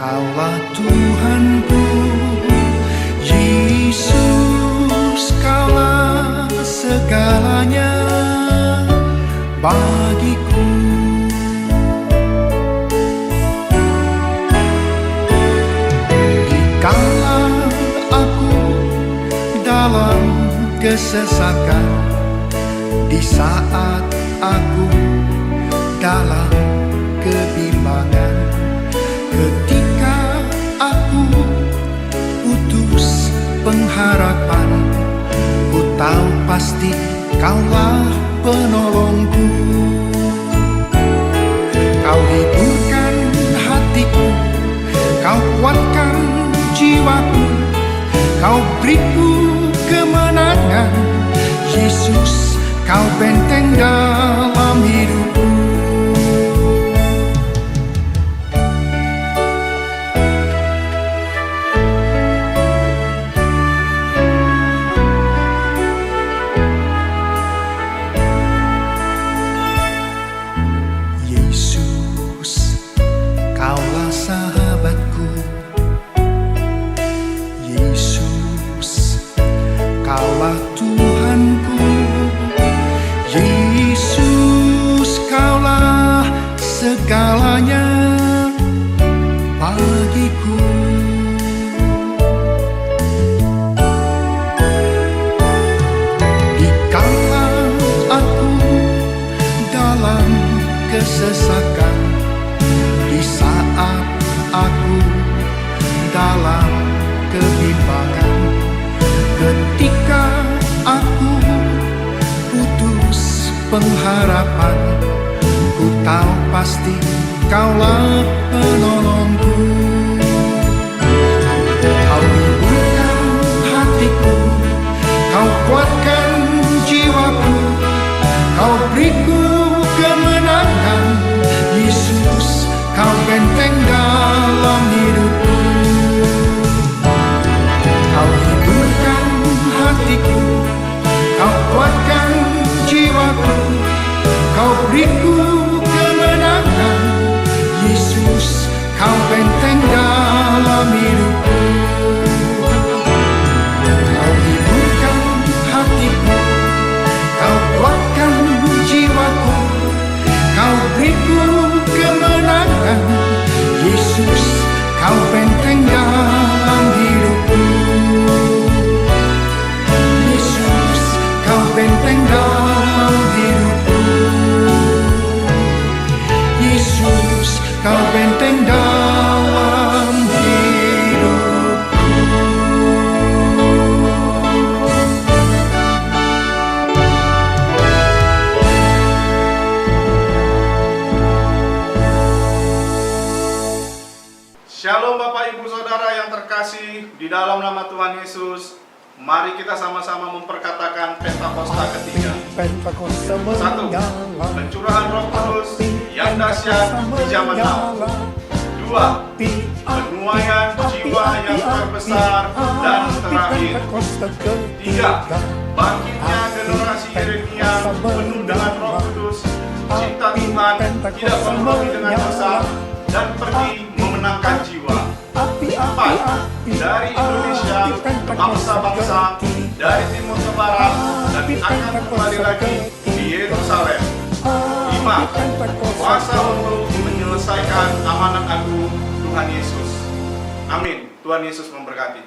Kaulah Tuhanku, Yesus, Kaulah segalanya bagiku. Dikala aku dalam kesesakan, di saat aku dalam kebimbangan, ketika aku putus pengharapan, ku tahu pasti Kaulah penolongku. Kau hiburkan hatiku, Kau kuatkan jiwaku, Kau beriku kemenangan. Yesus, Kau benteng dalam hidupku. Yesus, Kaulah sahabatku. Yesus, Kaulah Tuhanku. Yesus, Kaulah segalanya bagiku. Dikala aku dalam kesesakan, di saat aku dalam kebimbangan, ketika aku putus pengharapan, ku tahu pasti Kaulah penolongku. Kau hiburkan hatiku, Kau kuatkan jiwaku, Kau beriku kemenangan. Yesus, Kau benteng dalam hidupku. Kau hiburkan hatiku, Kau kuatkan jiwaku, Kau beriku kemenangan. Yesus, Kau benteng dalam hidupku. Kau hiburkan hatiku, Kau kuatkan jiwaku, Kau beriku kemenangan. Yesus, Kau benteng dalam hidupku. Yesus, Kau benteng dalam hidupku. Yesus, Kau benteng dalam hidupku. Shalom Bapak Ibu Saudara yang terkasih di dalam nama Tuhan Yesus. Mari kita sama-sama memperkatakan Pentakosta ketiga. Satu, pencurahan Roh Kudus yang dahsyat di zaman now. Dua, penuaian jiwa yang terbesar dan terakhir. Tiga, bangkitnya generasi Yeremia penuh dengan Roh Kudus, cinta Tuhan, tidak penuhi dengan dosa, dan pergi memenangkan jiwa. Empat, dari Indonesia, bangsa-bangsa dari timur ke barat, dan akan kembali lagi di Yerusalem. Lima, kuasa untuk menyelesaikan amanat agung Tuhan Yesus. Amin. Tuhan Yesus memberkati.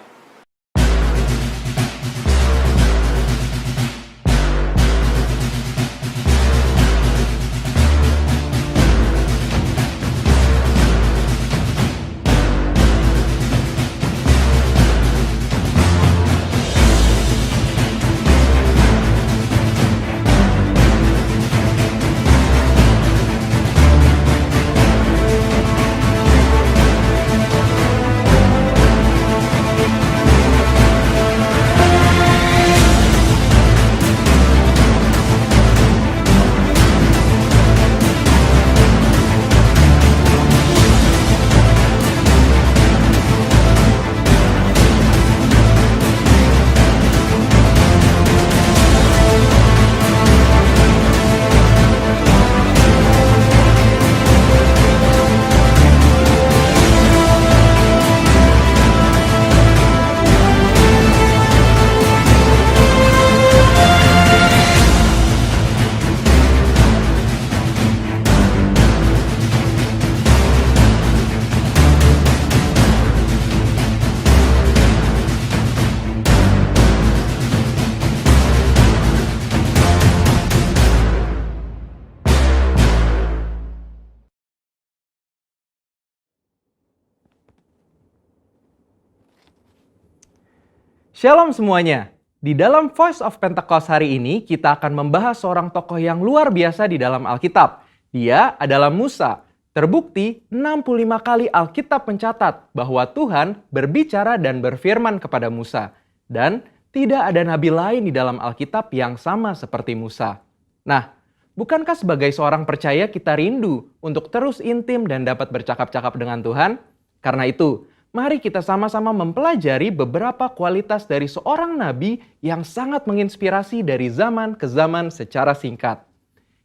Shalom semuanya. Di dalam Voice of Pentecost hari ini, kita akan membahas seorang tokoh yang luar biasa di dalam Alkitab. Dia adalah Musa. Terbukti 65 kali Alkitab mencatat bahwa Tuhan berbicara dan berfirman kepada Musa. Dan tidak ada nabi lain di dalam Alkitab yang sama seperti Musa. Nah, bukankah sebagai seorang percaya kita rindu untuk terus intim dan dapat bercakap-cakap dengan Tuhan? Karena itu, mari kita sama-sama mempelajari beberapa kualitas dari seorang nabi yang sangat menginspirasi dari zaman ke zaman secara singkat.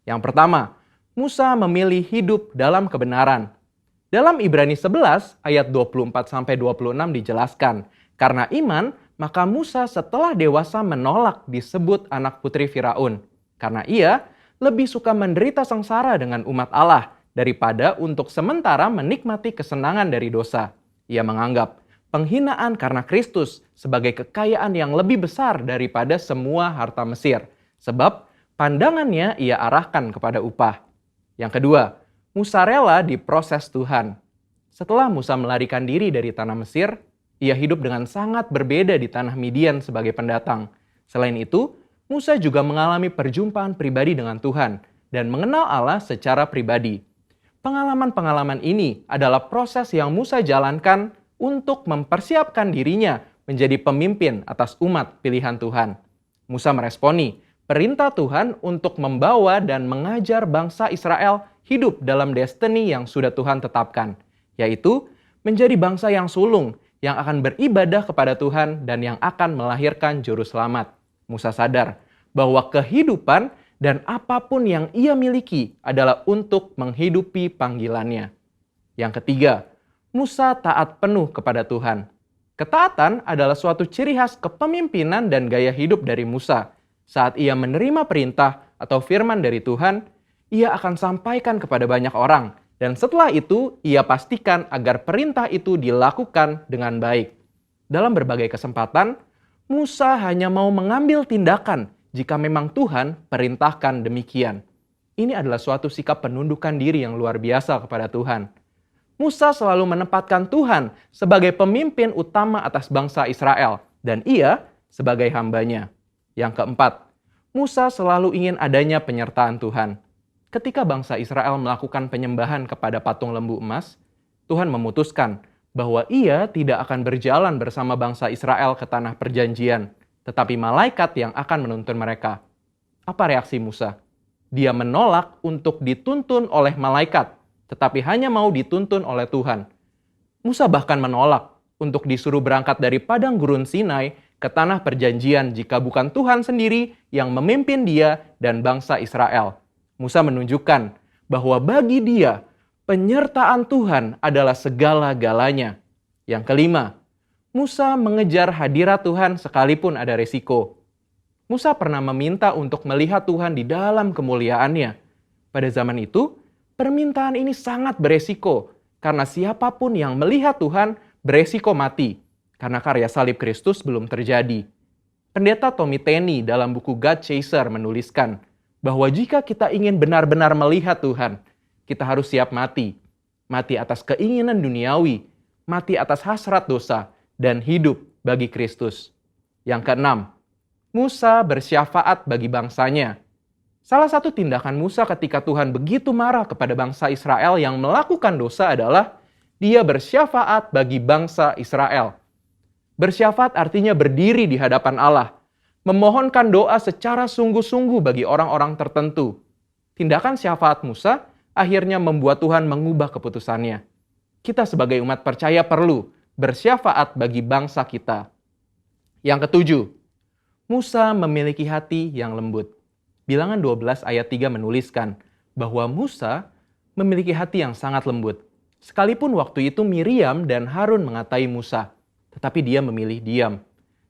Yang pertama, Musa memilih hidup dalam kebenaran. Dalam Ibrani 11 ayat 24-26 dijelaskan, karena iman, maka Musa setelah dewasa menolak disebut anak putri Firaun. Karena ia lebih suka menderita sengsara dengan umat Allah daripada untuk sementara menikmati kesenangan dari dosa. Ia menganggap penghinaan karena Kristus sebagai kekayaan yang lebih besar daripada semua harta Mesir. Sebab pandangannya ia arahkan kepada upah. Yang kedua, Musa rela diproses Tuhan. Setelah Musa melarikan diri dari tanah Mesir, ia hidup dengan sangat berbeda di tanah Midian sebagai pendatang. Selain itu, Musa juga mengalami perjumpaan pribadi dengan Tuhan dan mengenal Allah secara pribadi. Pengalaman-pengalaman ini adalah proses yang Musa jalankan untuk mempersiapkan dirinya menjadi pemimpin atas umat pilihan Tuhan. Musa meresponi perintah Tuhan untuk membawa dan mengajar bangsa Israel hidup dalam destiny yang sudah Tuhan tetapkan, yaitu menjadi bangsa yang sulung, yang akan beribadah kepada Tuhan dan yang akan melahirkan juru selamat. Musa sadar bahwa kehidupan dan apapun yang ia miliki adalah untuk menghidupi panggilannya. Yang ketiga, Musa taat penuh kepada Tuhan. Ketaatan adalah suatu ciri khas kepemimpinan dan gaya hidup dari Musa. Saat ia menerima perintah atau firman dari Tuhan, ia akan sampaikan kepada banyak orang. Dan setelah itu, ia pastikan agar perintah itu dilakukan dengan baik. Dalam berbagai kesempatan, Musa hanya mau mengambil tindakan jika memang Tuhan perintahkan demikian. Ini adalah suatu sikap penundukan diri yang luar biasa kepada Tuhan. Musa selalu menempatkan Tuhan sebagai pemimpin utama atas bangsa Israel, dan ia sebagai hambanya. Yang keempat, Musa selalu ingin adanya penyertaan Tuhan. Ketika bangsa Israel melakukan penyembahan kepada patung lembu emas, Tuhan memutuskan bahwa ia tidak akan berjalan bersama bangsa Israel ke tanah perjanjian, tetapi malaikat yang akan menuntun mereka. Apa reaksi Musa? Dia menolak untuk dituntun oleh malaikat, tetapi hanya mau dituntun oleh Tuhan. Musa bahkan menolak untuk disuruh berangkat dari padang gurun Sinai ke tanah perjanjian jika bukan Tuhan sendiri yang memimpin dia dan bangsa Israel. Musa menunjukkan bahwa bagi dia, penyertaan Tuhan adalah segala-galanya. Yang kelima, Musa mengejar hadirat Tuhan sekalipun ada resiko. Musa pernah meminta untuk melihat Tuhan di dalam kemuliaannya. Pada zaman itu, permintaan ini sangat beresiko, karena siapapun yang melihat Tuhan beresiko mati, karena karya salib Kristus belum terjadi. Pendeta Tommy Tenney dalam buku God Chaser menuliskan bahwa jika kita ingin benar-benar melihat Tuhan, kita harus siap mati. Mati atas keinginan duniawi, mati atas hasrat dosa, dan hidup bagi Kristus. Yang keenam, Musa bersyafaat bagi bangsanya. Salah satu tindakan Musa ketika Tuhan begitu marah kepada bangsa Israel yang melakukan dosa adalah dia bersyafaat bagi bangsa Israel. Bersyafaat artinya berdiri di hadapan Allah, memohonkan doa secara sungguh-sungguh bagi orang-orang tertentu. Tindakan syafaat Musa akhirnya membuat Tuhan mengubah keputusannya. Kita sebagai umat percaya perlu bersyafaat bagi bangsa kita. Yang ketujuh, Musa memiliki hati yang lembut. Bilangan 12 ayat 3 menuliskan bahwa Musa memiliki hati yang sangat lembut. Sekalipun waktu itu Miriam dan Harun mengatai Musa, tetapi dia memilih diam.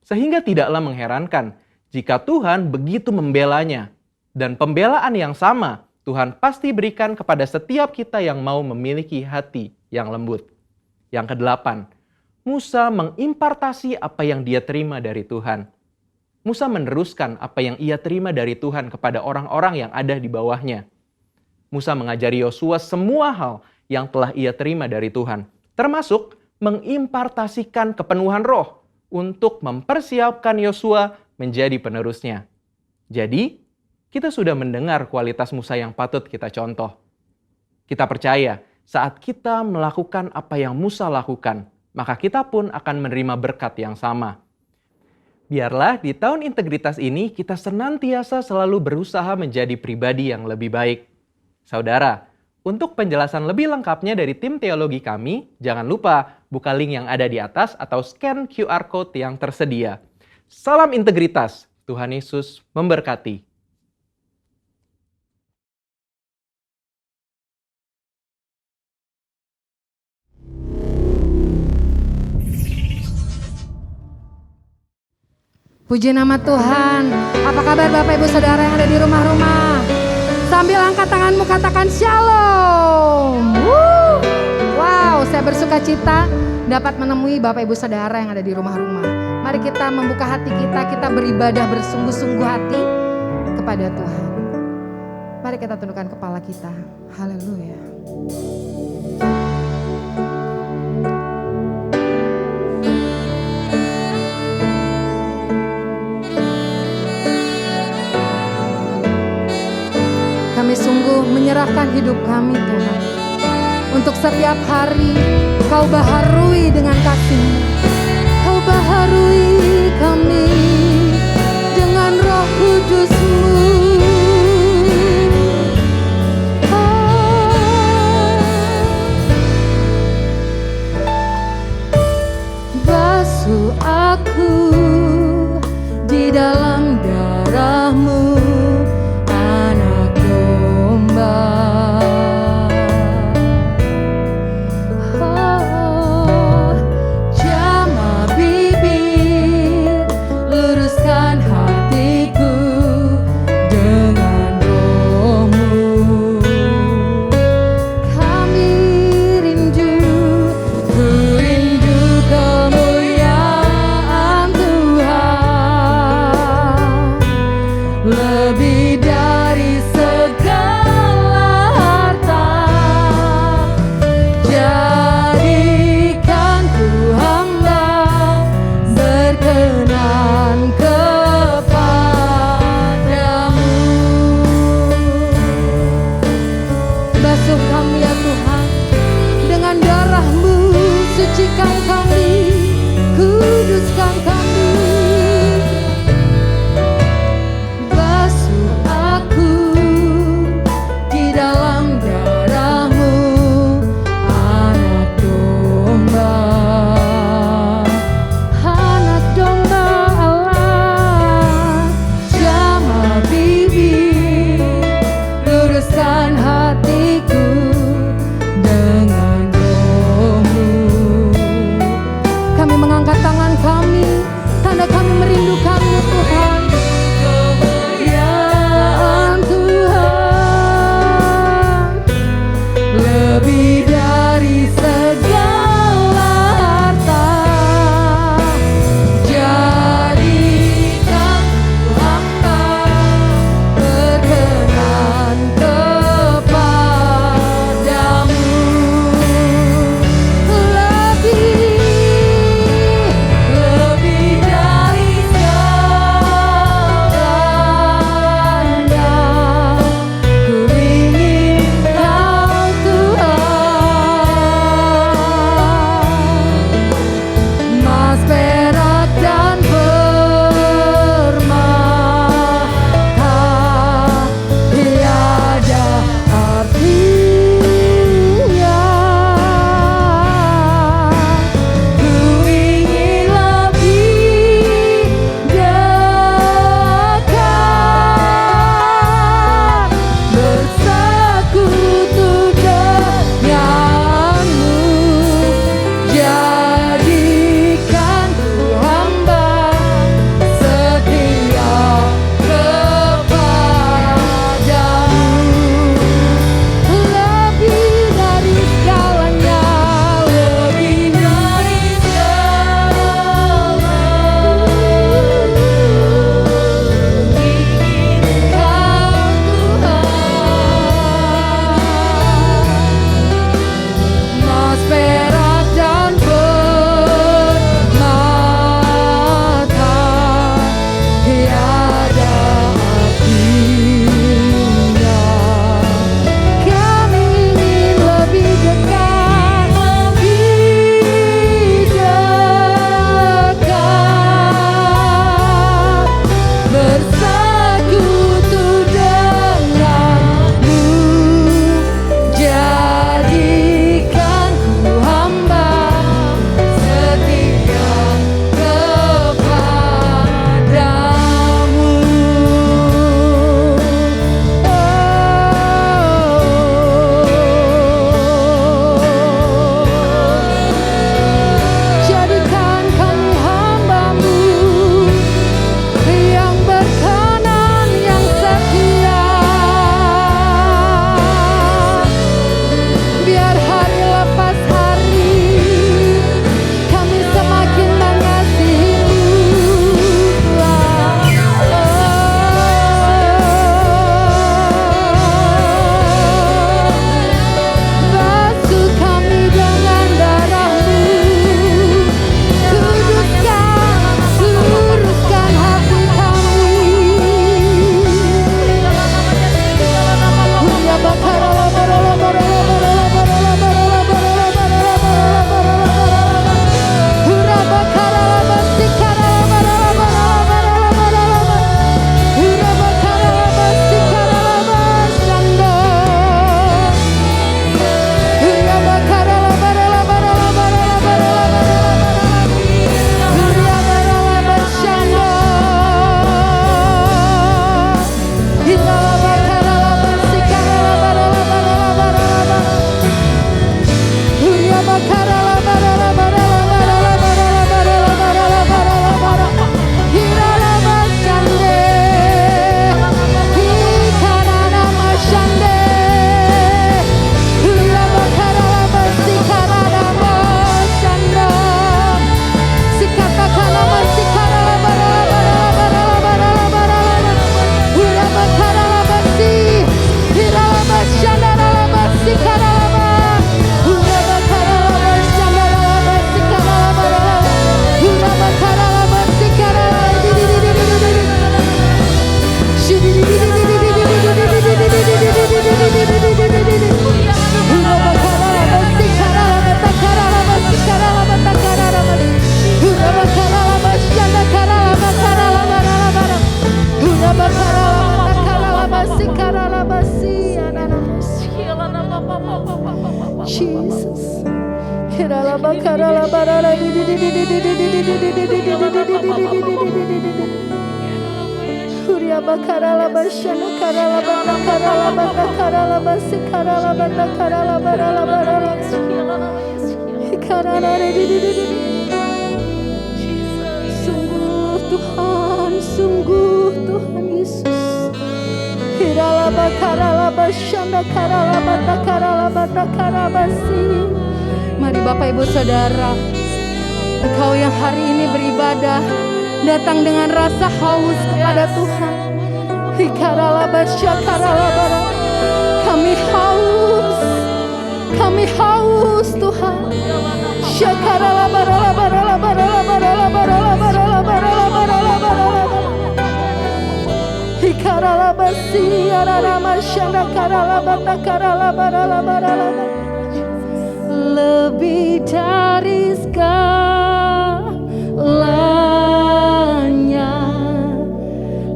Sehingga tidaklah mengherankan jika Tuhan begitu membelanya. Dan pembelaan yang sama Tuhan pasti berikan kepada setiap kita yang mau memiliki hati yang lembut. Yang kedelapan, Musa mengimpartasi apa yang dia terima dari Tuhan. Musa meneruskan apa yang ia terima dari Tuhan kepada orang-orang yang ada di bawahnya. Musa mengajari Yosua semua hal yang telah ia terima dari Tuhan, termasuk mengimpartasikan kepenuhan roh untuk mempersiapkan Yosua menjadi penerusnya. Jadi, kita sudah mendengar kualitas Musa yang patut kita contoh. Kita percaya saat kita melakukan apa yang Musa lakukan, maka kita pun akan menerima berkat yang sama. Biarlah di tahun integritas ini kita senantiasa selalu berusaha menjadi pribadi yang lebih baik. Saudara, untuk penjelasan lebih lengkapnya dari tim teologi kami, jangan lupa buka link yang ada di atas atau scan QR Code yang tersedia. Salam integritas, Tuhan Yesus memberkati. Puji nama Tuhan. Apa kabar Bapak Ibu Saudara yang ada di rumah-rumah? Sambil angkat tanganmu katakan shalom. Wow, saya bersuka cita dapat menemui Bapak Ibu Saudara yang ada di rumah-rumah. Mari kita membuka hati kita beribadah bersungguh-sungguh hati kepada Tuhan. Mari kita tundukkan kepala kita. Haleluya. Kami sungguh menyerahkan hidup kami Tuhan. Untuk setiap hari Kau baharui dengan kasih-Mu. Kau baharui kami dengan Roh Kudus-Mu. Basuh aku di dalam darah-Mu. Jamah bibir Jesus. Kiralaba karalaba rara di di di di di di di di di di di di di di. Huriaba karalaba shana karalaba karalaba karalaba si karalaba karalaba ralaba rala. Karalaba di di di di. Sungguh Tuhan, sungguh Tuhan Yesus. Hiralaba karalaba shanda karalaba karalaba karalaba si. Mari Bapak Ibu Saudara, Engkau yang hari ini beribadah datang dengan rasa haus kepada Tuhan. Hikaralaba syakaralaba. Kami haus, kami haus Tuhan. Syakaralaba ralaba ralaba ralaba ralaba ralaba ralaba ralaba ralaba ralaba. Hikaralaba siyarama syanda karalaba takaralaba ralaba ralaba. Lebih dari segalanya,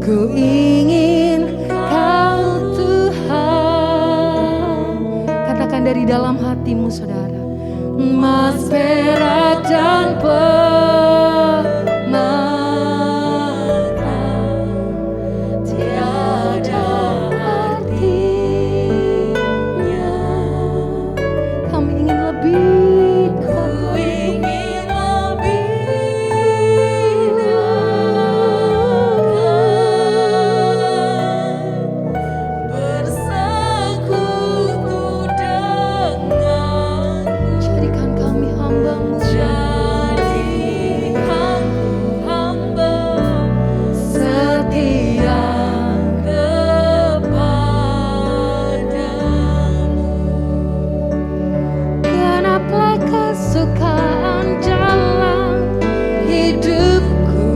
ku ingin Kau Tuhan. Katakan dari dalam hatimu saudara. Emas, perak dan permata tiada artinya. Kami ingin lebih, ku ingin lebih bersekutu denganmu. Jadikan kami hamba-Mu, jadikan hamba setia kepadamu. Genaplah kesukaan dalam hidupku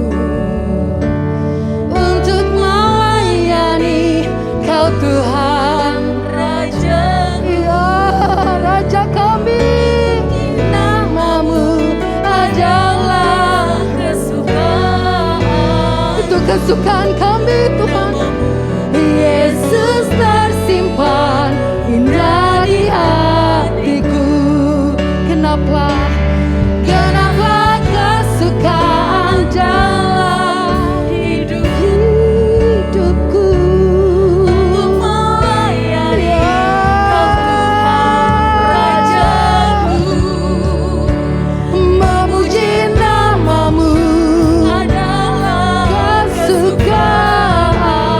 untuk melayani Kau Tuhan Raja. Ya Raja kami, nama-Mu adalah kesukaan. Itu kesukaan kami Tuhan. Yesus tersimpan indah di hatiku. Genaplah kesukaan dalam hidupku untuk melayani Kau Tuhan Rajaku. Memuji nama-Mu adalah kesukaan.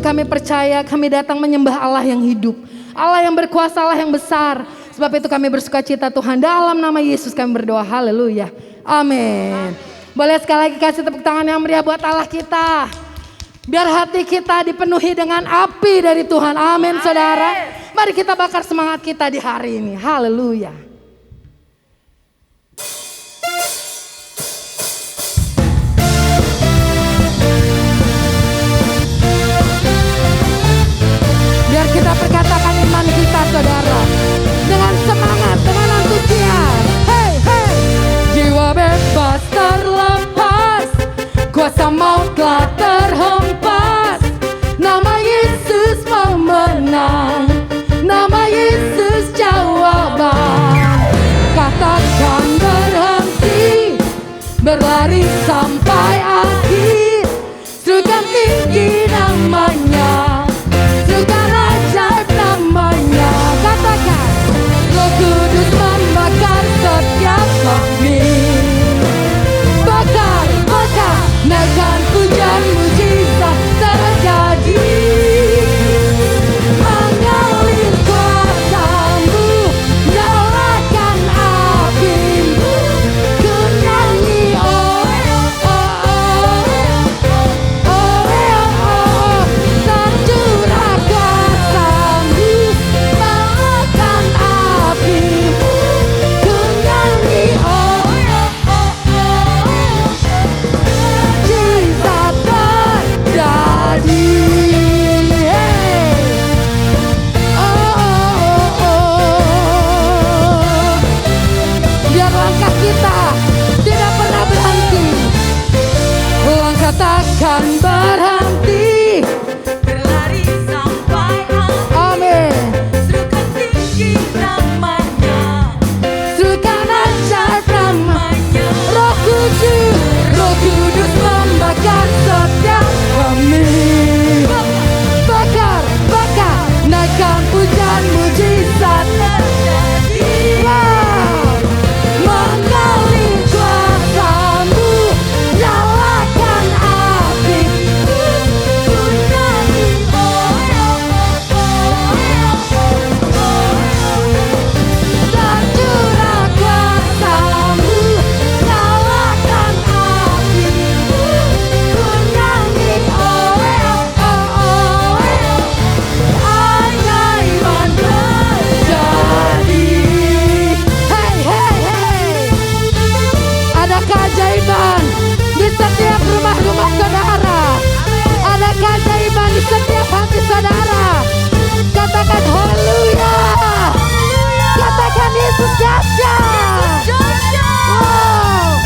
kami percaya, kami datang menyembah Allah yang hidup, Allah yang berkuasa, Allah yang besar. Sebab itu kami bersuka cita Tuhan, dalam nama Yesus kami berdoa, haleluya, amin. Boleh sekali lagi kasih tepuk tangan yang meriah buat Allah kita. Biar hati kita dipenuhi dengan api dari Tuhan, amin saudara. Mari kita bakar semangat kita di hari ini, haleluya. Biar kita perkatakan iman kita saudara, dengan semangat, dengan antusias. Hey, hey. Jiwa bebas terlepas, kuasa maut telah terhempas. Nama Yesus memenang, nama Yesus jawaban. Katakan berhenti, berlari sampai akhir. Serukan tinggi namanya, serukan ajaib namanya. Katakan, Roh Kudus membakar setiap kami. Bakar, bakar, naikkan pujian mujizat terjadi. Mengalir kuasa-Mu, nyalakan api-Mu. Ku nyanyi, oh, oh, oh, oh, oh. Tercurah kuasa-Mu, nyalakan api-Mu. Ku nyanyi, oh, oh, oh, oh. Mujizat terjadi. Biar langkah kita tidak pernah berhenti. Langkah takkan berhenti. Berlari sampai akhir. Amin. Serukan tinggi namanya, Serukan ajaib namanya. namanya. Roh Kudus membakar setiap kami. Bakar, bakar, naikkan pujian mujizat terjadi. Wow. Mengalir kuasa-Mu, nyalakan api. Ku nyanyi, oh, oh, oh, oh, oh. Tercurah kuasa-Mu, nyalakan api. Ku nyanyi, oh, oh, oh, oh. Ajaiban terjadi. Hey, hey, hey. Ada keajaiban di setiap rumah-rumah saudara. Ada keajaiban di setiap hati saudara. Katakan haleluya. Katakan Yesus dahsyat. Wow.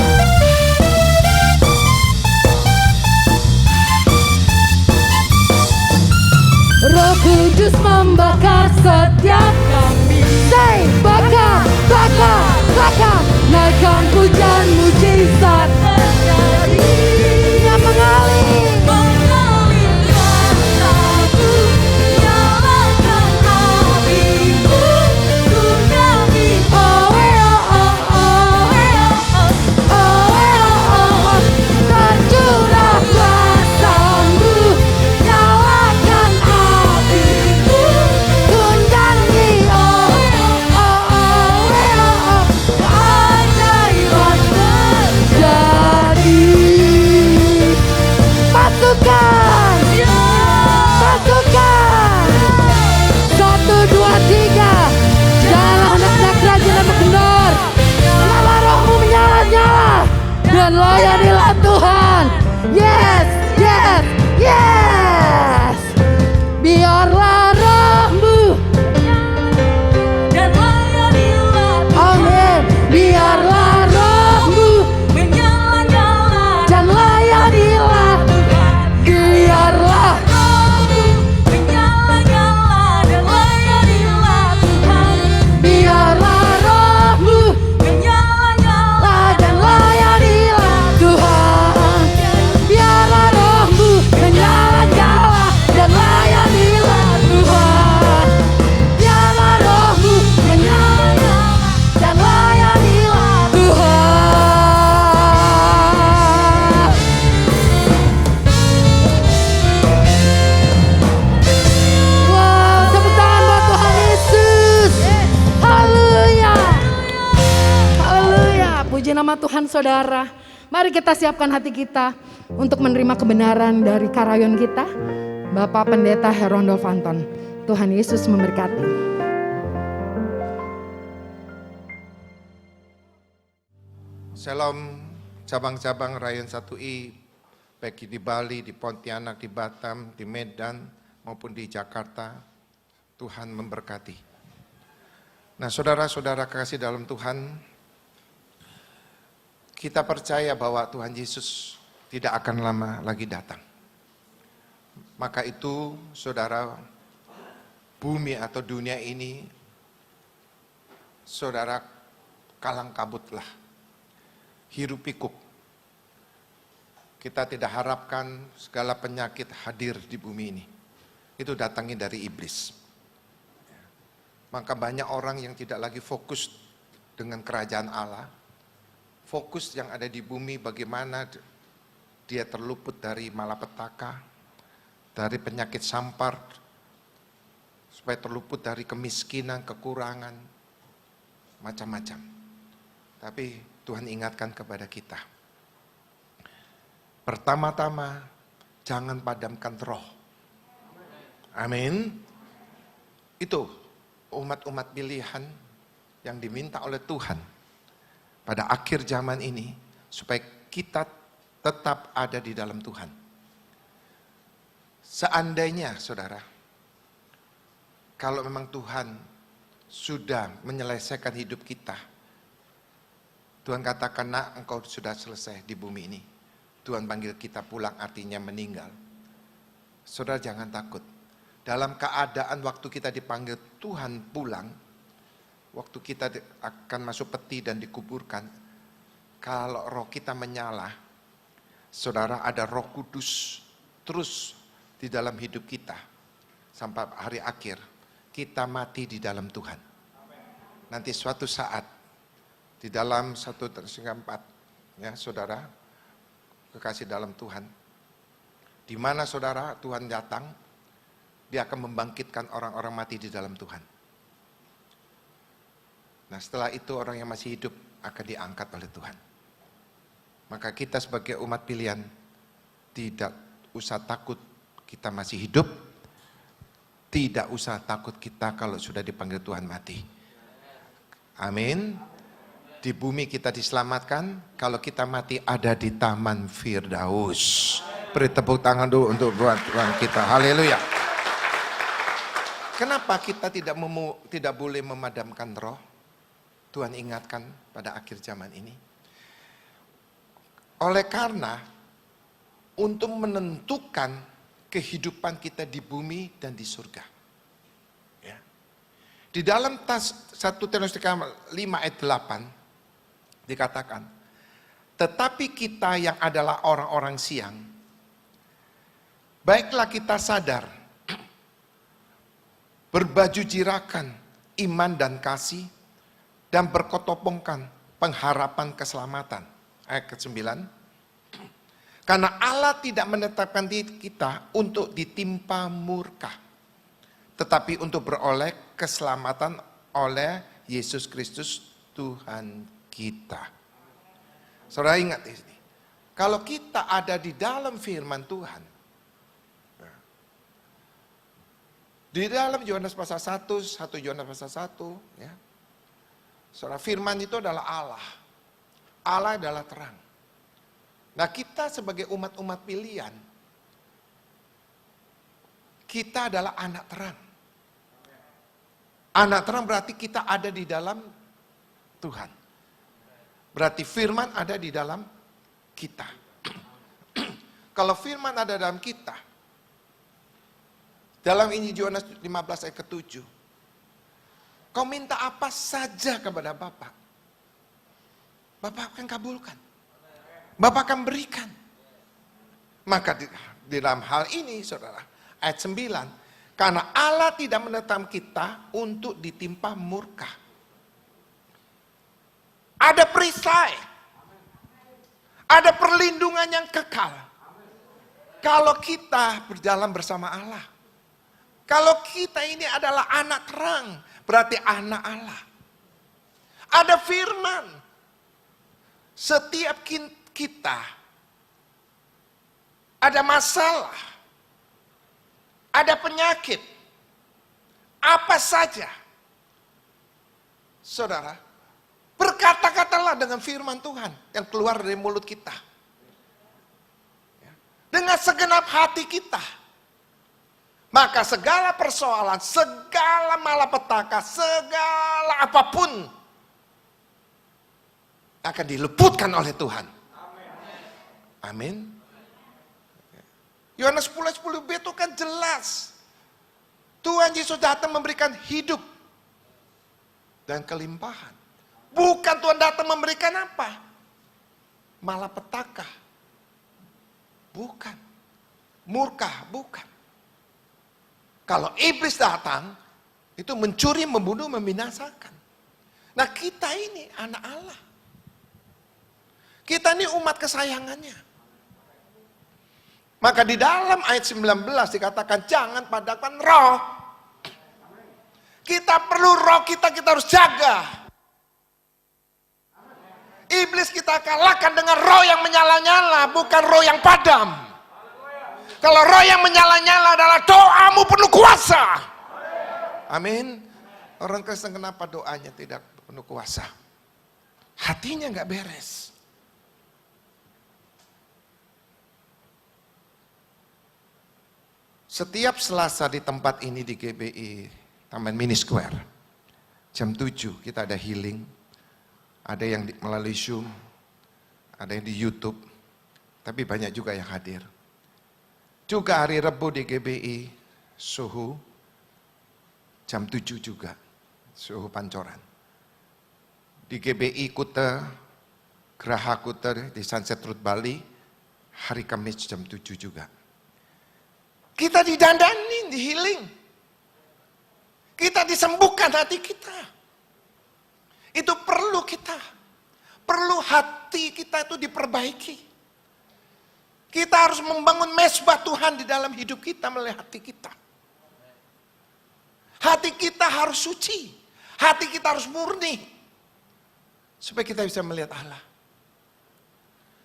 Roh Kudus membakar setiap kami. Say, bakar, bakar, bakar. Naikkan pujian mujizat terjadi. Yang mengalir. Mengalir kuasa-Mu, nyalakan api-Mu. Ku nyanyi, Oh, oh, oh, oh, oh, oh. Tercurah kuasa-Mu, nyalakan api-Mu. Ku nyanyi, oh, oh, oh, oh. Ajaiban terjadi. Pasukan, pasukan. 1, 2, 3. Janganlah hendak rajin dan berkendor. Nyala rohmu menyala-nyala. Dan layanilah Tuhan. Yes, yes, yes. Biarlah rohmu. dan layanilah Amin. Biarlah rohmu. menyala-nyala. Dan layanilah. Biarlah. Rohmu menyala-nyala dan layanilah Tuhan. Biarlah rohmu. Menyala-nyala Dan layanilah Tuhan. Tuhan saudara. Mari kita siapkan hati kita untuk menerima kebenaran dari karayon kita, Bapak Pendeta Herondolf Anton. Tuhan Yesus memberkati. Shalom cabang-cabang Rayon 1I, baik di Bali, di Pontianak, di Batam, di Medan, maupun di Jakarta. Tuhan memberkati. Nah saudara-saudara kasih dalam Tuhan, kita percaya bahwa Tuhan Yesus tidak akan lama lagi datang. Maka itu saudara, bumi atau dunia ini, saudara kalang kabutlah, hirup pikuk. Kita tidak harapkan segala penyakit hadir di bumi ini. Itu datangnya dari iblis. Maka banyak orang yang tidak lagi fokus dengan kerajaan Allah. Fokus yang ada di bumi bagaimana dia terluput dari malapetaka, dari penyakit sampar, supaya terluput dari kemiskinan, kekurangan, macam-macam. Tapi Tuhan ingatkan kepada kita. Pertama-tama, jangan padamkan roh. Amin. Itu umat-umat pilihan yang diminta oleh Tuhan pada akhir zaman ini, supaya kita tetap ada di dalam Tuhan. Seandainya saudara, kalau memang Tuhan sudah menyelesaikan hidup kita, Tuhan katakan, nak engkau sudah selesai di bumi ini. Tuhan panggil kita pulang artinya meninggal. Saudara jangan takut. Dalam keadaan waktu kita dipanggil Tuhan pulang, waktu kita akan masuk peti dan dikuburkan, kalau roh kita menyala, saudara ada Roh Kudus terus di dalam hidup kita sampai hari akhir. Kita mati di dalam Tuhan. Nanti suatu saat di dalam 1 Tesalonika 4, ya saudara, kekasih dalam Tuhan, di mana saudara Tuhan datang, dia akan membangkitkan orang-orang mati di dalam Tuhan. Nah setelah itu orang yang masih hidup akan diangkat oleh Tuhan. Maka kita sebagai umat pilihan tidak usah takut kita masih hidup. Tidak usah takut kita kalau sudah dipanggil Tuhan mati. Amin. Di bumi kita diselamatkan, kalau kita mati ada di Taman Firdaus. Beri tepuk tangan dulu untuk Tuhan kita. Haleluya. Kenapa kita tidak boleh memadamkan roh? Tuhan ingatkan pada akhir zaman ini. Oleh karena untuk menentukan kehidupan kita di bumi dan di surga. Ya. Di dalam 1 Tesalonika 5 ayat 8 dikatakan, tetapi kita yang adalah orang-orang siang, baiklah kita sadar, berbaju jirakan iman dan kasih, dan berkotopongkan pengharapan keselamatan. Ayat ke-9. Karena Allah tidak menetapkan diri kita untuk ditimpa murka, tetapi untuk beroleh keselamatan oleh Yesus Kristus Tuhan kita. Saudara ingat di sini. Kalau kita ada di dalam firman Tuhan, di dalam Yohanes pasal 1 Yohanes pasal 1, ya. Saudara, firman itu adalah Allah. Allah adalah terang. Nah kita sebagai umat-umat pilihan, kita adalah anak terang. Anak terang berarti kita ada di dalam Tuhan. Berarti firman ada di dalam kita. Kalau firman ada dalam kita, dalam Injil Yohanes 15 ayat ke-7, kau minta apa saja kepada Bapa, Bapa akan kabulkan. Bapa akan berikan. Maka di dalam hal ini saudara, ayat 9, karena Allah tidak menetapkan kita untuk ditimpa murka. Ada perisai. Ada perlindungan yang kekal. Kalau kita berjalan bersama Allah. Kalau kita ini adalah anak terang, berarti anak Allah. Ada firman. Setiap kita ada masalah, ada penyakit, apa saja. Saudara, berkata-katalah dengan firman Tuhan yang keluar dari mulut kita. Dengan segenap hati kita. Maka segala persoalan, segala malapetaka, segala apapun akan diluputkan oleh Tuhan. Amin. Yohanes 10:10b itu kan jelas. Tuhan Yesus datang memberikan hidup dan kelimpahan. Bukan Tuhan datang memberikan apa? Malapetaka. Bukan. Murka, bukan. Kalau iblis datang, itu mencuri, membunuh, membinasakan. Nah kita ini anak Allah. Kita ini umat kesayangannya. Maka di dalam ayat 19 dikatakan jangan padakan roh. Kita perlu roh kita harus jaga. Iblis kita kalahkan dengan roh yang menyala-nyala, bukan roh yang padam. Kalau roh yang menyala-nyala adalah doamu penuh kuasa. Amin. Orang Kristen kenapa doanya tidak penuh kuasa? Hatinya nggak beres. Setiap Selasa di tempat ini di GBI, Taman Mini Square, jam 7 kita ada healing. Ada yang melalui Zoom, ada yang di YouTube, tapi banyak juga yang hadir. Juga hari Rabu di GBI, Suhu, jam 7 juga, Suhu Pancoran. Di GBI Kuta, Geraha Kuta di Sunset Road Bali, hari Kamis jam 7 juga. Kita didandanin, di healing. Kita disembuhkan hati kita. Itu perlu kita. Perlu hati kita itu diperbaiki. Kita harus membangun mesbah Tuhan di dalam hidup kita melalui hati kita. Hati kita harus suci. Hati kita harus murni. Supaya kita bisa melihat Allah.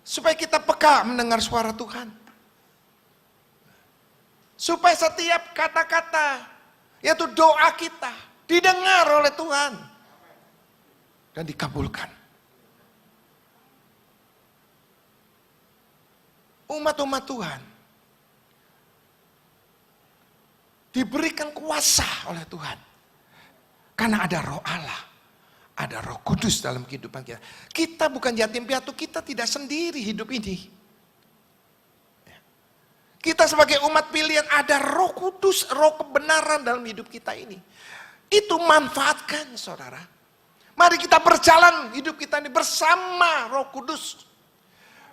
Supaya kita peka mendengar suara Tuhan. Supaya setiap kata-kata, yaitu doa kita, didengar oleh Tuhan. Dan dikabulkan. Umat-umat Tuhan diberikan kuasa oleh Tuhan. Karena ada roh Allah. Ada roh kudus dalam kehidupan kita. Kita bukan yatim piatu, kita tidak sendiri hidup ini. Kita sebagai umat pilihan ada roh kudus, roh kebenaran dalam hidup kita ini. Itu manfaatkan saudara. Mari kita berjalan hidup kita ini bersama roh kudus.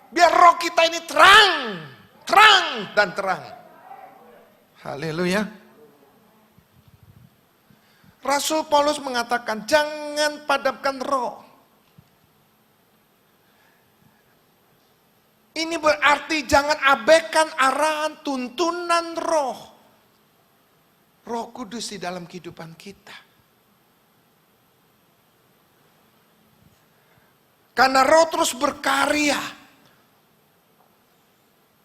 Biar roh kita ini terang, terang dan terang. Haleluya. Rasul Paulus mengatakan jangan padamkan roh. Ini berarti jangan abaikan arahan tuntunan roh. Roh Kudus di dalam kehidupan kita. Karena roh terus berkarya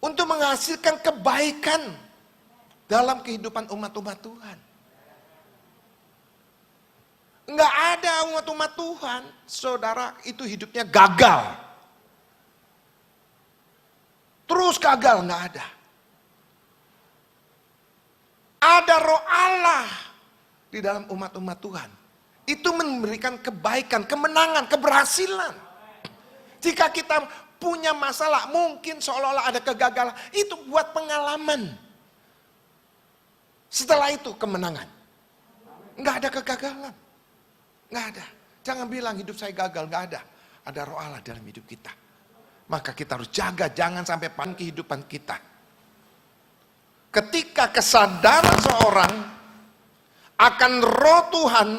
untuk menghasilkan kebaikan dalam kehidupan umat-umat Tuhan. Enggak ada umat-umat Tuhan, saudara, itu hidupnya gagal. Terus gagal, enggak ada. Ada roh Allah di dalam umat-umat Tuhan. Itu memberikan kebaikan, kemenangan, keberhasilan. Jika kita punya masalah, mungkin seolah-olah ada kegagalan, itu buat pengalaman. Setelah itu kemenangan. Enggak ada kegagalan. Enggak ada. Jangan bilang hidup saya gagal, enggak ada. Ada roh Allah dalam hidup kita. Maka kita harus jaga, jangan sampai pan kehidupan kita. Ketika kesadaran seorang akan roh Tuhan,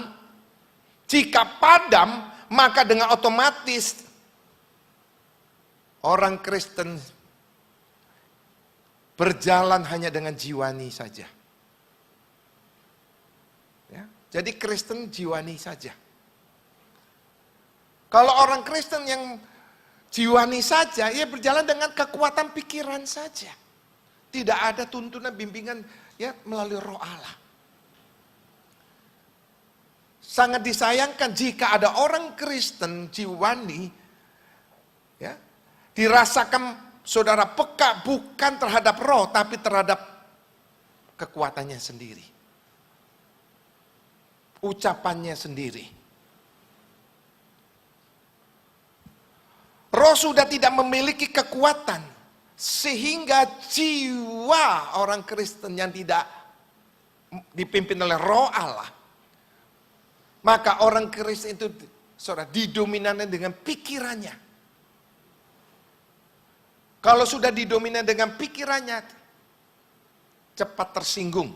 jika padam, maka dengan otomatis orang Kristen berjalan hanya dengan jiwani saja. Ya, jadi Kristen jiwani saja. Kalau orang Kristen yang jiwani saja, ia berjalan dengan kekuatan pikiran saja. Tidak ada tuntunan bimbingan ya melalui Roh Allah. Sangat disayangkan jika ada orang Kristen jiwani ya, dirasakan saudara peka bukan terhadap roh tapi terhadap kekuatannya sendiri. Ucapannya sendiri. Roh sudah tidak memiliki kekuatan sehingga jiwa orang Kristen yang tidak dipimpin oleh Roh Allah, maka orang Kristen itu saudara didominasi dengan pikirannya. Kalau sudah didominasi dengan pikirannya, cepat tersinggung,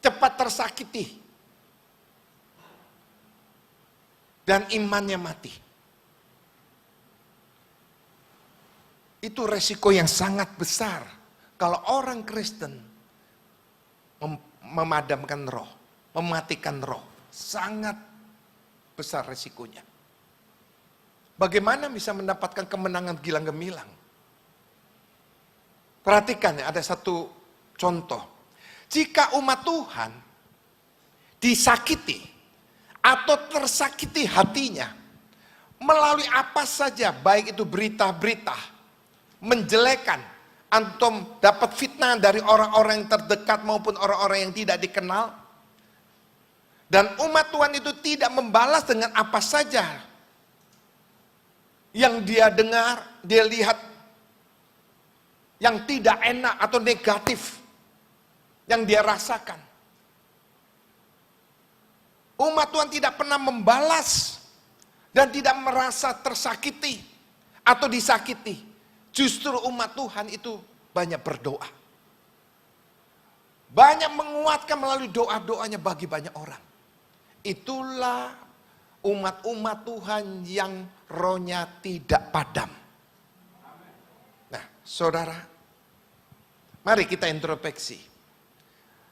cepat tersakiti, dan imannya mati. Itu resiko yang sangat besar kalau orang Kristen memadamkan roh, mematikan roh. Sangat besar resikonya. Bagaimana bisa mendapatkan kemenangan gilang gemilang? Perhatikan ya, ada satu contoh. Jika umat Tuhan disakiti atau tersakiti hatinya melalui apa saja, baik itu berita-berita, menjelekan, antum dapat fitnah dari orang-orang yang terdekat maupun orang-orang yang tidak dikenal, dan umat Tuhan itu tidak membalas dengan apa saja yang dia dengar, dia lihat yang tidak enak atau negatif yang dia rasakan. Umat Tuhan tidak pernah membalas dan tidak merasa tersakiti atau disakiti. Justru umat Tuhan itu banyak berdoa. Banyak menguatkan melalui doa-doanya bagi banyak orang. Itulah umat-umat Tuhan yang rohnya tidak padam. Nah, saudara, mari kita introspeksi.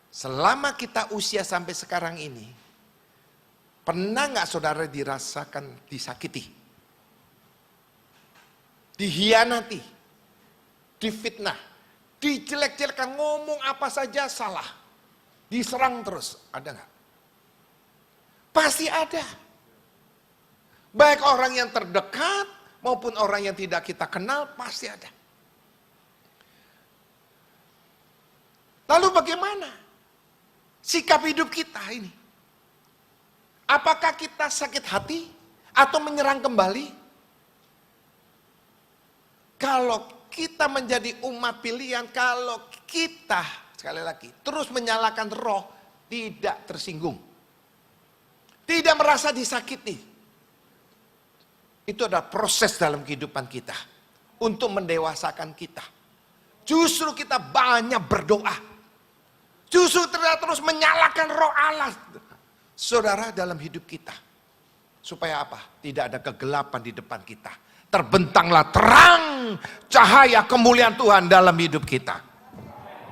Selama kita usia sampai sekarang ini, pernah nggak saudara dirasakan disakiti? Dihianati, difitnah, dijelek-jelekan, ngomong apa saja salah, diserang terus, ada nggak? Pasti ada. Baik orang yang terdekat maupun orang yang tidak kita kenal, pasti ada. Lalu bagaimana sikap hidup kita ini? Apakah kita sakit hati atau menyerang kembali? Kalau kita menjadi umat pilihan, kalau kita sekali lagi terus menyalakan roh, tidak tersinggung, tidak merasa disakiti. Itu adalah proses dalam kehidupan kita untuk mendewasakan kita. Justru kita banyak berdoa. Justru terus menyalakan roh Allah, saudara, dalam hidup kita. Supaya apa? Tidak ada kegelapan di depan kita. Terbentanglah terang cahaya kemuliaan Tuhan dalam hidup kita.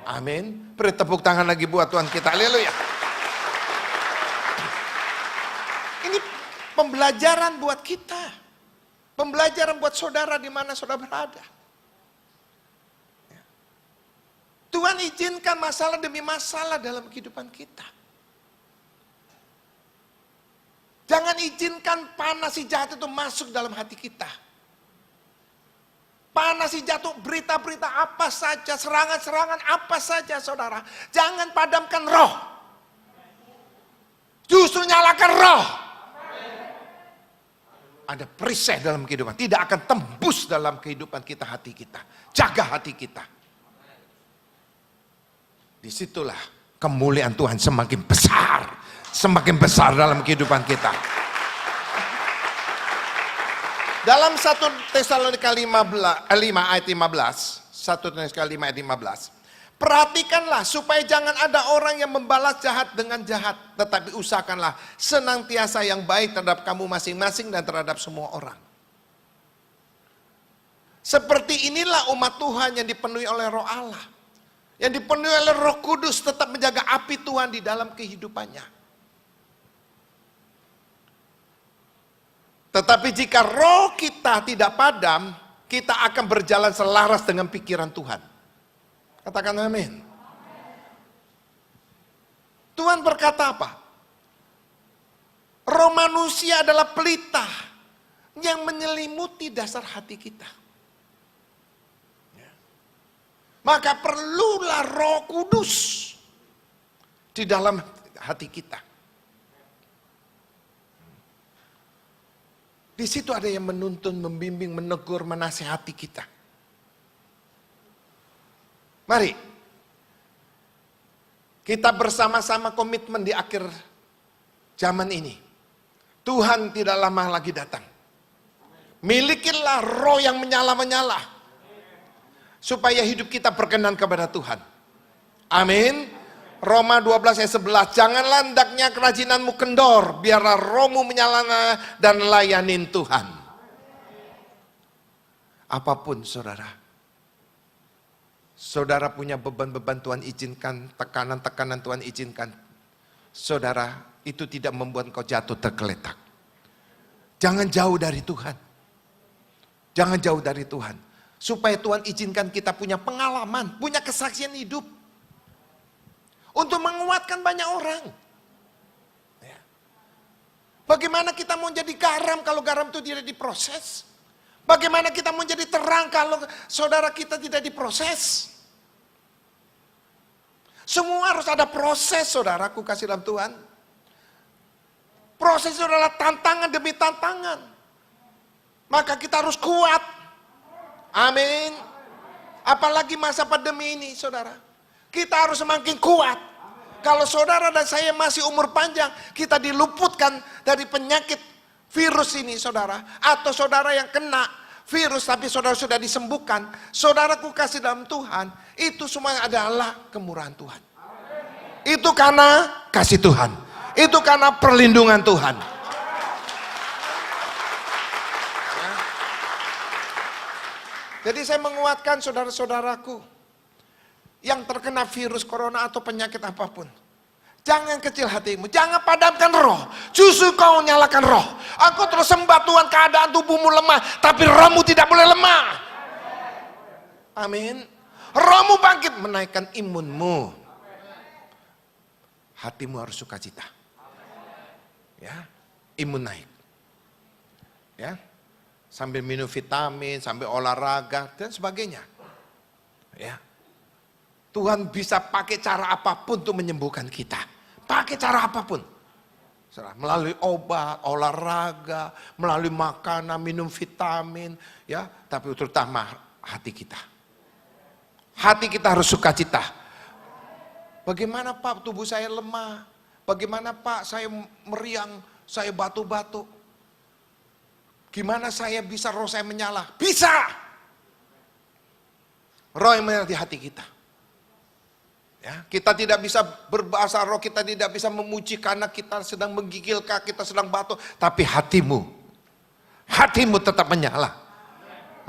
Amin. Beri tepuk tangan lagi buat Tuhan kita. Haleluya. Ini pembelajaran buat kita. Pembelajaran buat saudara di mana saudara berada. Tuhan izinkan masalah demi masalah dalam kehidupan kita. Jangan izinkan panas si jahat itu masuk dalam hati kita. Panas si jatuh, berita-berita apa saja, serangan-serangan apa saja saudara. Jangan padamkan roh. Justru nyalakan roh. Ada perisai dalam kehidupan. Tidak akan tembus dalam kehidupan kita, hati kita. Jaga hati kita. Disitulah kemuliaan Tuhan semakin besar. Semakin besar dalam kehidupan kita. Dalam 1 Tesalonika 5 ayat 15. 1 Tesalonika 5 ayat 15. Perhatikanlah supaya jangan ada orang yang membalas jahat dengan jahat. Tetapi usahakanlah senantiasa yang baik terhadap kamu masing-masing dan terhadap semua orang. Seperti inilah umat Tuhan yang dipenuhi oleh roh Allah. Yang dipenuhi oleh Roh Kudus tetap menjaga api Tuhan di dalam kehidupannya. Tetapi jika roh kita tidak padam, kita akan berjalan selaras dengan pikiran Tuhan. Katakan amin. Tuhan berkata apa? Roh manusia adalah pelita yang menyelimuti dasar hati kita. Maka perlulah Roh Kudus di dalam hati kita. Di situ ada yang menuntun, membimbing, menegur, menasihati kita. Mari kita bersama-sama komitmen di akhir zaman ini. Tuhan tidak lama lagi datang. Milikilah roh yang menyala-menyala, supaya hidup kita berkenan kepada Tuhan. Amin. Roma 12 ayat 11. Janganlah hendaknya kerajinanmu kendor, biarlah rohmu menyala dan layanin Tuhan. Apapun saudara, saudara punya beban-beban Tuhan izinkan, tekanan-tekanan Tuhan izinkan, saudara, itu tidak membuat kau jatuh tergeletak. Jangan jauh dari Tuhan. Jangan jauh dari Tuhan. Supaya Tuhan izinkan kita punya pengalaman, punya kesaksian hidup. Untuk menguatkan banyak orang. Ya. Bagaimana kita mau jadi garam kalau garam itu tidak diproses? Bagaimana kita mau jadi terang kalau saudara kita tidak diproses? Semua harus ada proses, saudaraku kasih dalam Tuhan. Proses itu adalah tantangan demi tantangan. Maka kita harus kuat. Amin. Apalagi masa pandemi ini, saudara. Kita harus semakin kuat. Kalau saudara dan saya masih umur panjang, kita diluputkan dari penyakit virus ini, saudara. Atau saudara yang kena virus tapi saudara sudah disembuhkan. Saudaraku kasih dalam Tuhan, itu semua adalah kemurahan Tuhan. Itu karena kasih Tuhan. Itu karena perlindungan Tuhan. Ya. Jadi saya menguatkan saudara-saudaraku yang terkena virus corona atau penyakit apapun. Jangan kecil hatimu, jangan padamkan roh. Justru kau nyalakan roh. Aku terus sembah Tuhan, keadaan tubuhmu lemah, tapi rohmu tidak boleh lemah. Amin. Rohmu bangkit, menaikkan imunmu. Hatimu harus sukacita. Ya, imun naik. Ya, sambil minum vitamin, sambil olahraga dan sebagainya. Ya. Tuhan bisa pakai cara apapun untuk menyembuhkan kita. Pakai cara apapun. Melalui obat, olahraga, melalui makanan, minum vitamin, ya, tapi terutama hati kita. Hati kita harus sukacita. Bagaimana Pak tubuh saya lemah? Bagaimana Pak saya meriang, saya batu-batu? Gimana saya bisa roh saya menyala? Bisa! Roh yang menyala di hati kita. Ya, kita tidak bisa berbahasa roh, kita tidak bisa memuji karena kita sedang menggigil, kita sedang batu. Tapi hatimu tetap menyala.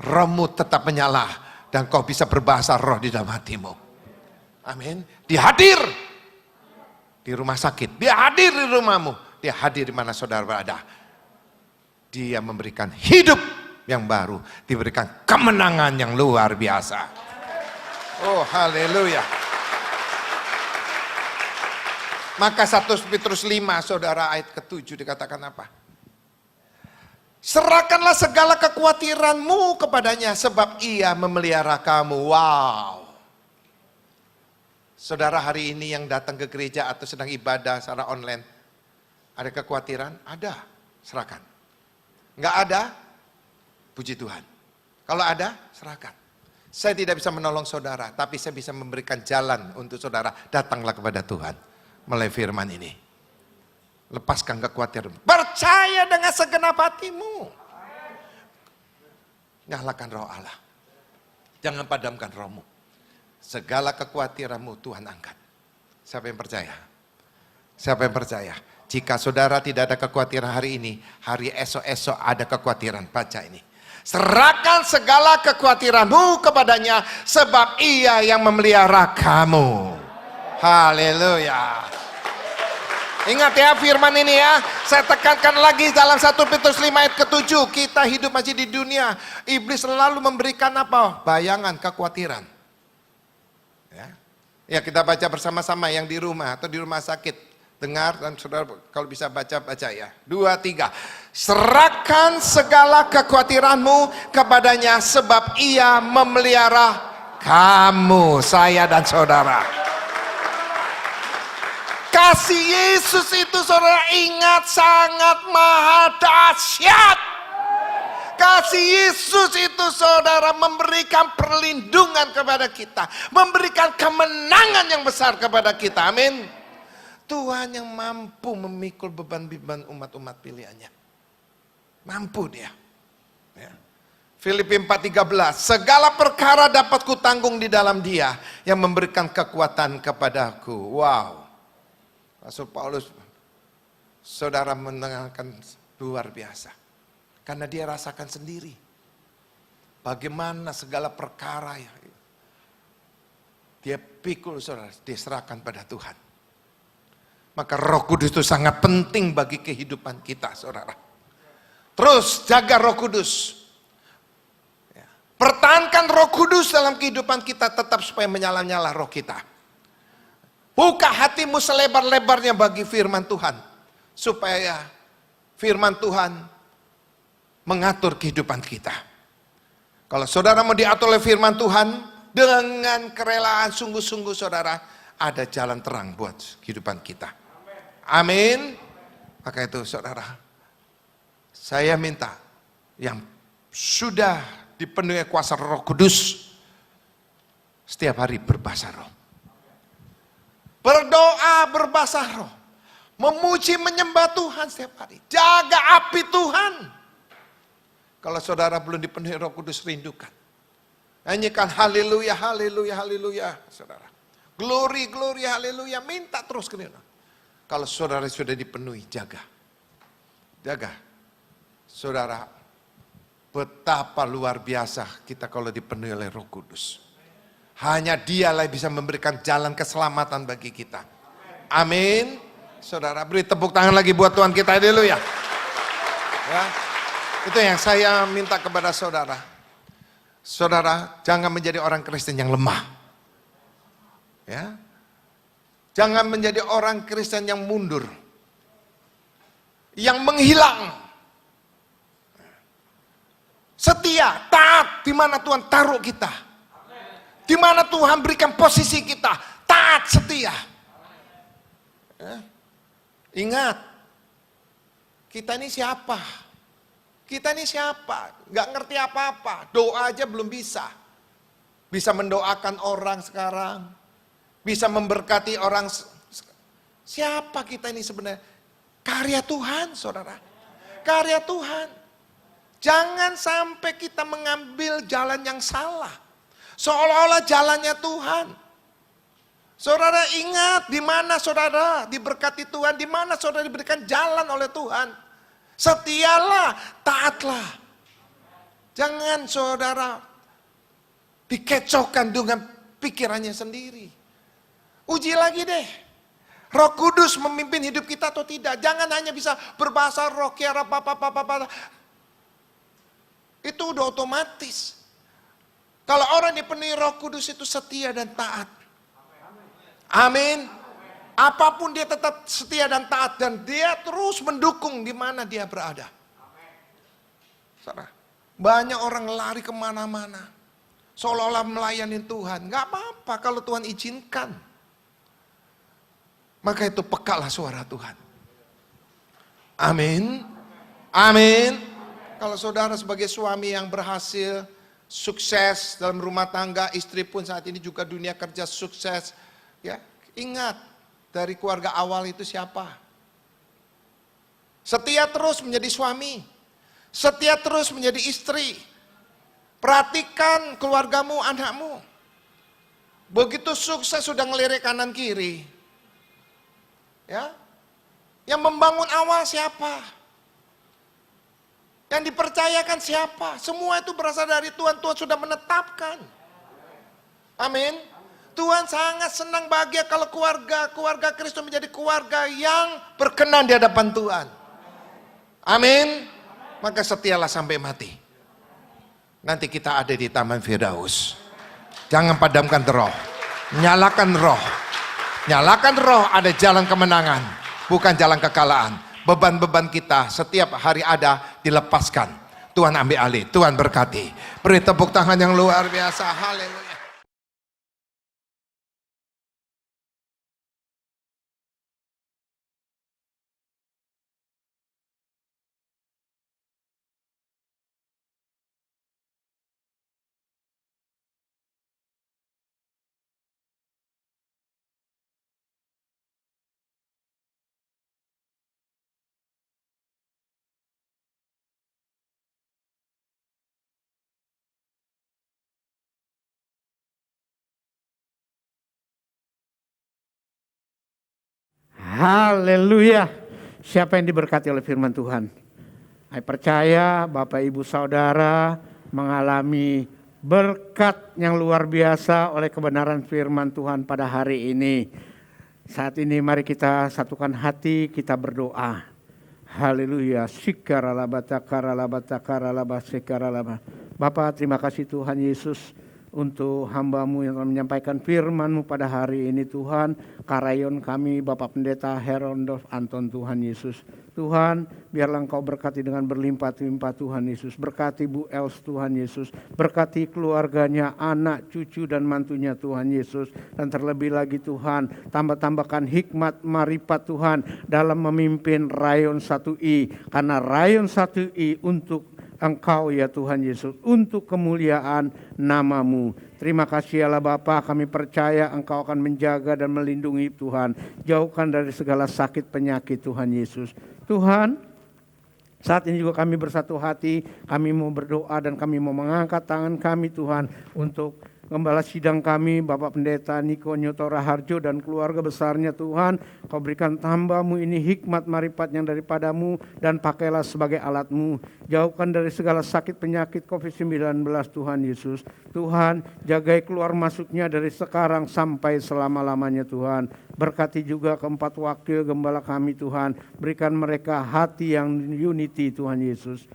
Rohmu tetap menyala. Dan kau bisa berbahasa roh di dalam hatimu. Amin. Dia hadir di rumah sakit. Dia hadir di rumahmu. Dia hadir di mana saudara berada. Dia memberikan hidup yang baru. Diberikan kemenangan yang luar biasa. Oh haleluya. Maka 1 Petrus 5 saudara ayat ke-7 dikatakan apa? Serahkanlah segala kekhawatiranmu kepadanya sebab ia memelihara kamu. Wow. Saudara hari ini yang datang ke gereja atau sedang ibadah secara online. Ada kekhawatiran? Ada. Serahkan. Enggak ada? Puji Tuhan. Kalau ada, serahkan. Saya tidak bisa menolong saudara, tapi saya bisa memberikan jalan untuk saudara. Datanglah kepada Tuhan. Melalui firman ini. Lepaskan kekhawatiran. Percaya dengan segenap hatimu. Nyalakan roh Allah. Jangan padamkan rohmu. Segala kekhawatiranmu Tuhan angkat. Siapa yang percaya? Siapa yang percaya? Jika saudara tidak ada kekhawatiran hari ini, hari esok-esok ada kekhawatiran. Baca ini. Serahkan segala kekhawatiranmu kepadanya sebab ia yang memelihara kamu. Haleluya. Ingat ya firman ini ya. Saya tekankan lagi dalam 1 Petrus 5 ayat ke-7. Kita hidup masih di dunia. Iblis selalu memberikan apa? Bayangan, kekhawatiran. Ya kita baca bersama-sama yang di rumah atau di rumah sakit. Dengar dan saudara kalau bisa baca ya. 2, 3. Serahkan segala kekhawatiranmu kepadanya sebab ia memelihara kamu, saya dan saudara. Kasih Yesus itu saudara ingat sangat maha dahsyat. Kasih Yesus itu saudara memberikan perlindungan kepada kita. Memberikan kemenangan yang besar kepada kita. Amin. Tuhan yang mampu memikul beban-beban umat-umat pilihannya. Mampu dia. Ya. Filipi 4:13. Segala perkara dapat kutanggung di dalam dia yang memberikan kekuatan kepadaku. Wow. Rasul Paulus, saudara mendengarkan luar biasa. Karena dia rasakan sendiri. Bagaimana segala perkara yang dia pikul saudara, diserahkan pada Tuhan. Maka Roh Kudus itu sangat penting bagi kehidupan kita saudara. Terus jaga Roh Kudus. Pertahankan Roh Kudus dalam kehidupan kita tetap supaya menyala-nyala roh kita. Buka hatimu selebar-lebarnya bagi firman Tuhan. Supaya firman Tuhan mengatur kehidupan kita. Kalau saudara mau diatur oleh firman Tuhan, dengan kerelaan sungguh-sungguh saudara, ada jalan terang buat kehidupan kita. Amin. Maka itu saudara, saya minta yang sudah dipenuhi kuasa Roh Kudus, setiap hari berbahasa roh. Berdoa berbahasa roh. Memuji menyembah Tuhan setiap hari. Jaga api Tuhan. Kalau saudara belum dipenuhi Roh Kudus, rindukan. Nyanyikan haleluya, haleluya, haleluya, saudara. Glory, glory, haleluya. Minta terus ke dia. Kalau saudara sudah dipenuhi, jaga. Jaga. Saudara, betapa luar biasa kita kalau dipenuhi oleh Roh Kudus. Hanya dialah bisa memberikan jalan keselamatan bagi kita. Amin. Saudara, beri tepuk tangan lagi buat Tuhan kita dulu ya. Ya. Itu yang saya minta kepada saudara. Saudara, jangan menjadi orang Kristen yang lemah. Ya. Jangan menjadi orang Kristen yang mundur. Yang menghilang. Setia, taat di mana Tuhan taruh kita. Di mana Tuhan berikan posisi kita, taat, setia. Ya. Ingat, kita ini siapa? Kita ini siapa? Gak ngerti apa-apa, doa aja belum bisa. Bisa mendoakan orang sekarang, bisa memberkati orang. Siapa kita ini sebenarnya? Karya Tuhan, saudara. Karya Tuhan. Jangan sampai kita mengambil jalan yang salah. Seolah-olah jalannya Tuhan. Saudara ingat di mana saudara diberkati Tuhan, di mana saudara diberikan jalan oleh Tuhan. Setialah, taatlah. Jangan saudara dikecohkan dengan pikirannya sendiri. Uji lagi deh. Roh Kudus memimpin hidup kita atau tidak. Jangan hanya bisa berbahasa roh, kiara apa. Itu udah otomatis. Kalau orang dipenuhi Roh Kudus itu setia dan taat. Amin. Apapun dia tetap setia dan taat. Dan dia terus mendukung di mana dia berada. Banyak orang lari kemana-mana. Seolah-olah melayani Tuhan. Gak apa-apa kalau Tuhan izinkan. Maka itu pekalah suara Tuhan. Amin. Amin. Kalau saudara sebagai suami yang berhasil, sukses dalam rumah tangga, istri pun saat ini juga dunia kerja sukses. Ya, ingat dari keluarga awal itu siapa? Setia terus menjadi suami, setia terus menjadi istri. Perhatikan keluargamu, anakmu. Begitu sukses sudah ngelirik kanan kiri. Ya, yang membangun awal siapa? Yang dipercayakan siapa? Semua itu berasal dari Tuhan. Tuhan sudah menetapkan. Amin. Tuhan sangat senang bahagia kalau keluarga Kristus menjadi keluarga yang berkenan di hadapan Tuhan. Amin. Maka setialah sampai mati. Nanti kita ada di Taman Firdaus. Jangan padamkan roh. Nyalakan roh. Nyalakan roh, ada jalan kemenangan. Bukan jalan kekalahan. Beban-beban kita setiap hari ada, dilepaskan. Tuhan ambil alih, Tuhan berkati. Beri tepuk tangan yang luar biasa. Haleluya. Haleluya. Siapa yang diberkati oleh firman Tuhan? Saya percaya Bapak Ibu Saudara mengalami berkat yang luar biasa oleh kebenaran firman Tuhan pada hari ini. Saat ini mari kita satukan hati, kita berdoa. Haleluya. Bapak, terima kasih Tuhan Yesus untuk hamba-Mu yang menyampaikan firman-Mu pada hari ini Tuhan. Karayon kami Bapak Pendeta Herondolf Anton Tuhan Yesus. Tuhan, biarlah Engkau berkati dengan berlimpah-limpah Tuhan Yesus. Berkati Bu Els Tuhan Yesus. Berkati keluarganya, anak, cucu dan mantunya Tuhan Yesus. Dan terlebih lagi Tuhan, tambahkan hikmat marifat Tuhan dalam memimpin Rayon 1I. Karena Rayon 1I untuk Engkau ya Tuhan Yesus, untuk kemuliaan nama-Mu. Terima kasih Allah Bapa, kami percaya Engkau akan menjaga dan melindungi Tuhan. Jauhkan dari segala sakit penyakit Tuhan Yesus. Tuhan, saat ini juga kami bersatu hati, kami mau berdoa dan kami mau mengangkat tangan kami Tuhan untuk Gembala sidang kami, Bapak Pendeta Niko Nyoto Raharjo dan keluarga besarnya Tuhan. Kau berikan hamba-Mu ini hikmat marifat yang daripada-Mu dan pakailah sebagai alat-Mu. Jauhkan dari segala sakit penyakit COVID-19 Tuhan Yesus. Tuhan, jagai keluar masuknya dari sekarang sampai selama-lamanya Tuhan. Berkati juga keempat wakil gembala kami Tuhan. Berikan mereka hati yang unity Tuhan Yesus.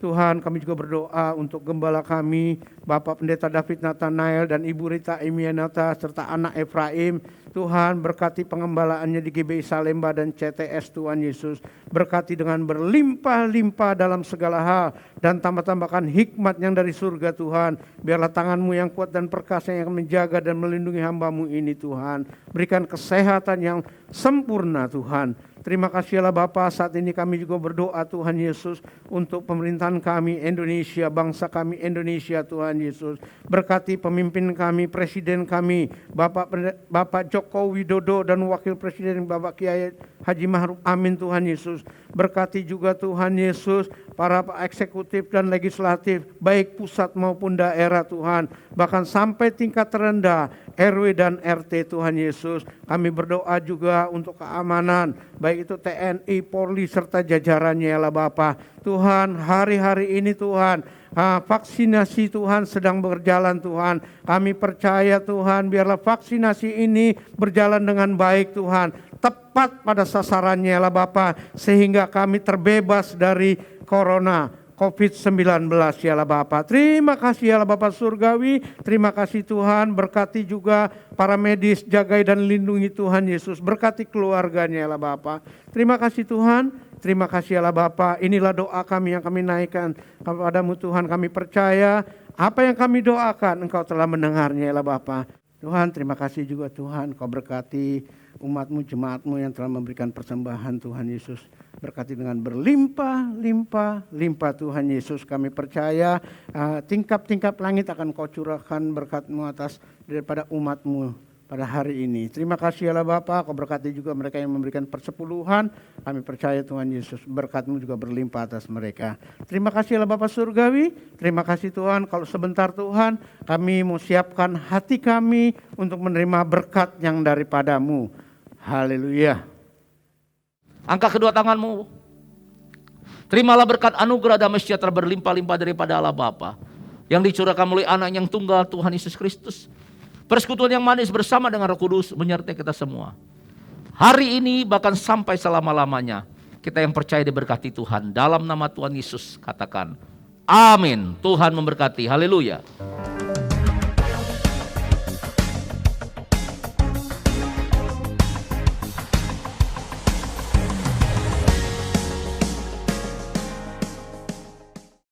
Tuhan, kami juga berdoa untuk gembala kami, Bapak Pendeta David Nathanael dan Ibu Rita Emianata serta anak Efraim. Tuhan, berkati pengembalaannya di GBI Salemba dan CTS Tuhan Yesus. Berkati dengan berlimpah-limpah dalam segala hal dan tambahkan hikmat yang dari surga Tuhan. Biarlah tangan-Mu yang kuat dan perkasa yang akan menjaga dan melindungi hamba-Mu ini Tuhan. Berikan kesehatan yang sempurna Tuhan. Terima kasih Allah Bapa, saat ini kami juga berdoa Tuhan Yesus untuk pemerintahan kami Indonesia, bangsa kami Indonesia Tuhan Yesus. Berkati pemimpin kami, presiden kami, Bapak Joko Widodo dan Wakil Presiden Bapak Kiai Haji Ma'ruf Amin Tuhan Yesus. Berkati juga Tuhan Yesus para eksekutif dan legislatif, baik pusat maupun daerah Tuhan. Bahkan sampai tingkat terendah, RW dan RT Tuhan Yesus. Kami berdoa juga untuk keamanan, baik itu TNI, Polri serta jajarannya ya Allah Bapa. Tuhan, hari-hari ini Tuhan, vaksinasi Tuhan sedang berjalan Tuhan. Kami percaya Tuhan, biarlah vaksinasi ini berjalan dengan baik Tuhan. Tepat pada sasarannya ya Allah Bapa, sehingga kami terbebas dari corona COVID-19 ya Allah Bapa. Terima kasih ya Allah Bapa Surgawi. Terima kasih Tuhan, berkati juga para medis, jagai dan lindungi Tuhan Yesus. Berkati keluarganya ya Allah Bapa. Terima kasih Tuhan. Terima kasih Allah Bapa. Inilah doa kami yang kami naikkan kepadamu Tuhan. Kami percaya apa yang kami doakan Engkau telah mendengarnya ya Allah Bapa. Tuhan, terima kasih juga Tuhan, Kau berkati umat-Mu, jemaat-Mu yang telah memberikan persembahan Tuhan Yesus. Berkati dengan berlimpah Tuhan Yesus. Kami percaya tingkap-tingkap langit akan Kau curahkan berkat-Mu atas daripada umat-Mu pada hari ini. Terima kasih Allah Bapa, Kau berkati juga mereka yang memberikan persepuluhan. Kami percaya Tuhan Yesus, berkat-Mu juga berlimpah atas mereka. Terima kasih Allah Bapa Surgawi. Terima kasih Tuhan, kalau sebentar Tuhan kami mau siapkan hati kami untuk menerima berkat yang daripada-Mu. Haleluya. Angkat kedua tanganmu. Terimalah berkat anugerah damai sejahtera berlimpah-limpah daripada Allah Bapa, yang dicurahkan melalui anak yang tunggal Tuhan Yesus Kristus. Persekutuan yang manis bersama dengan Roh Kudus menyertai kita semua. Hari ini bahkan sampai selama-lamanya. Kita yang percaya diberkati Tuhan. Dalam nama Tuhan Yesus katakan, amin. Tuhan memberkati. Haleluya.